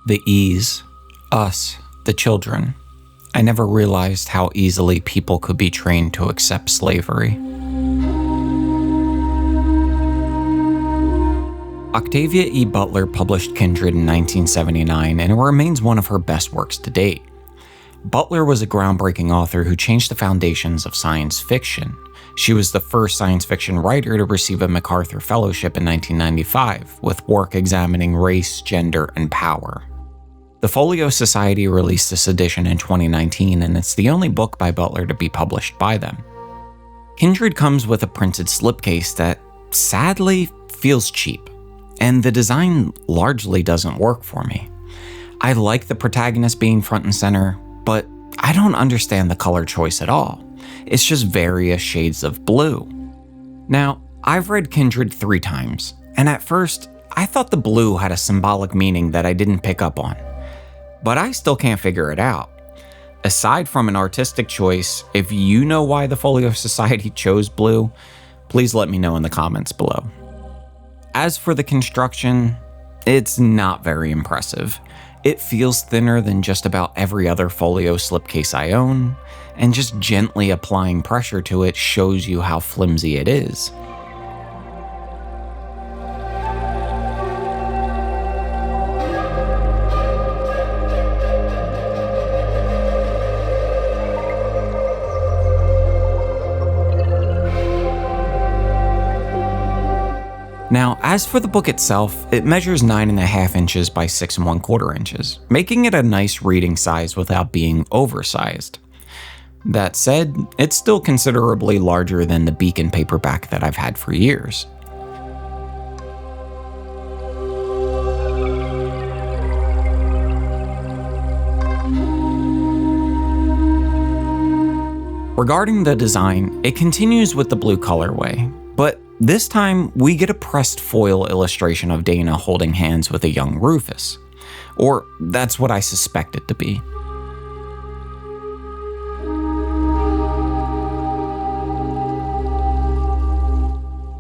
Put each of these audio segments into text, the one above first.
The E's, us, the children. I never realized how easily people could be trained to accept slavery. Octavia E. Butler published Kindred in 1979, and it remains one of her best works to date. Butler was a groundbreaking author who changed the foundations of science fiction. She was the first science fiction writer to receive a MacArthur Fellowship in 1995, with work examining race, gender, and power. The Folio Society released this edition in 2019, and it's the only book by Butler to be published by them. Kindred comes with a printed slipcase that, sadly, feels cheap, and the design largely doesn't work for me. I like the protagonist being front and center, but I don't understand the color choice at all. It's just various shades of blue. Now, I've read Kindred 3 times, and at first, I thought the blue had a symbolic meaning that I didn't pick up on. But I still can't figure it out. Aside from an artistic choice, if you know why the Folio Society chose blue, please let me know in the comments below. As for the construction, it's not very impressive. It feels thinner than just about every other folio slipcase I own, and just gently applying pressure to it shows you how flimsy it is. Now, as for the book itself, it measures 9.5 inches by 6 1/4 inches, making it a nice reading size without being oversized. That said, it's still considerably larger than the Beacon paperback that I've had for years. Regarding the design, it continues with the blue colorway, but this time, we get a pressed foil illustration of Dana holding hands with a young Rufus. Or that's what I suspect it to be.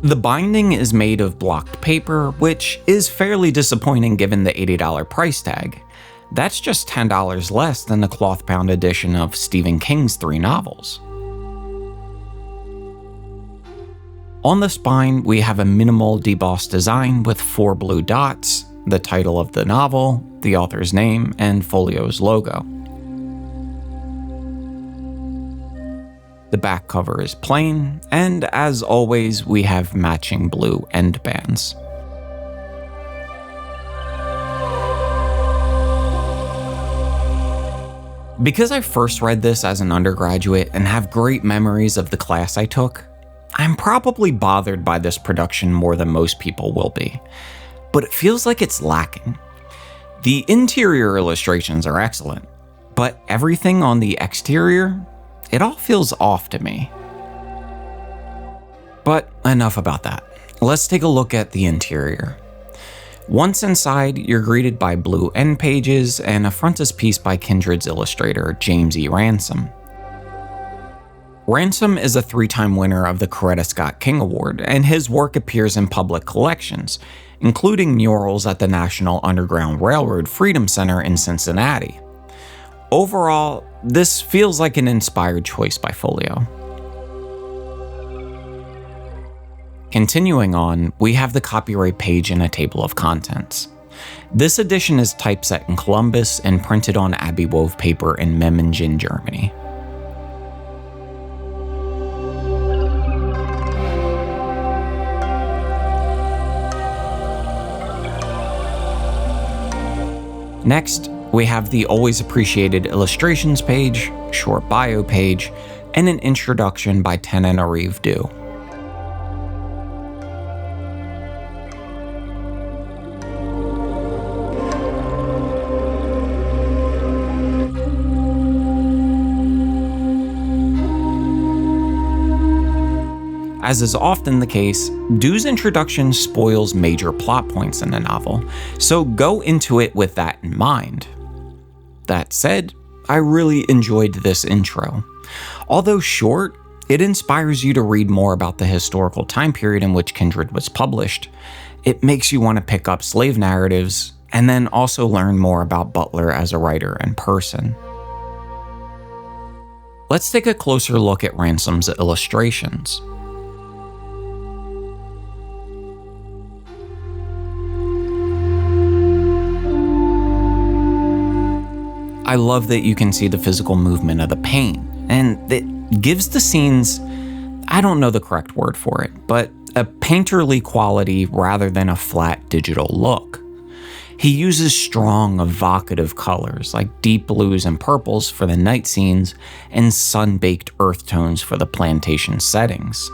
The binding is made of blocked paper, which is fairly disappointing given the $80 price tag. That's just $10 less than the cloth-bound edition of Stephen King's 3 novels. On the spine, we have a minimal debossed design with 4 blue dots, the title of the novel, the author's name, and Folio's logo. The back cover is plain, and as always, we have matching blue end bands. Because I first read this as an undergraduate and have great memories of the class I took, I'm probably bothered by this production more than most people will be, but it feels like it's lacking. The interior illustrations are excellent, but everything on the exterior, it all feels off to me. But enough about that. Let's take a look at the interior. Once inside, you're greeted by blue end pages and a frontispiece by Kindred's illustrator, James E. Ransom. Ransom is a 3-time winner of the Coretta Scott King Award, and his work appears in public collections, including murals at the National Underground Railroad Freedom Center in Cincinnati. Overall, this feels like an inspired choice by Folio. Continuing on, we have the copyright page and a table of contents. This edition is typeset in Columbus and printed on Abbey wove paper in Memmingen, Germany. Next, we have the always appreciated illustrations page, short bio page, and an introduction by Tananarive Due. As is often the case, Due's introduction spoils major plot points in the novel, so go into it with that in mind. That said, I really enjoyed this intro. Although short, it inspires you to read more about the historical time period in which Kindred was published. It makes you want to pick up slave narratives, and then also learn more about Butler as a writer and person. Let's take a closer look at Ransom's illustrations. I love that you can see the physical movement of the paint, and it gives the scenes, I don't know the correct word for it, but a painterly quality rather than a flat digital look. He uses strong, evocative colors like deep blues and purples for the night scenes and sun-baked earth tones for the plantation settings.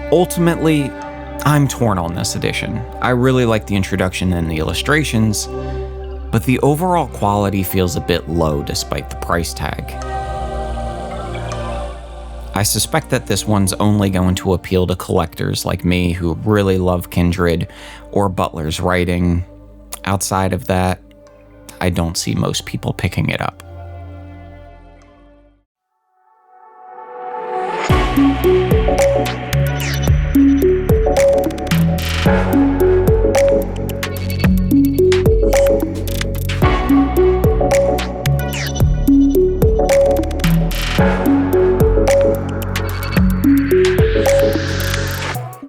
Ultimately, I'm torn on this edition. I really like the introduction and the illustrations, but the overall quality feels a bit low despite the price tag. I suspect that this one's only going to appeal to collectors like me who really love Kindred or Butler's writing. Outside of that, I don't see most people picking it up.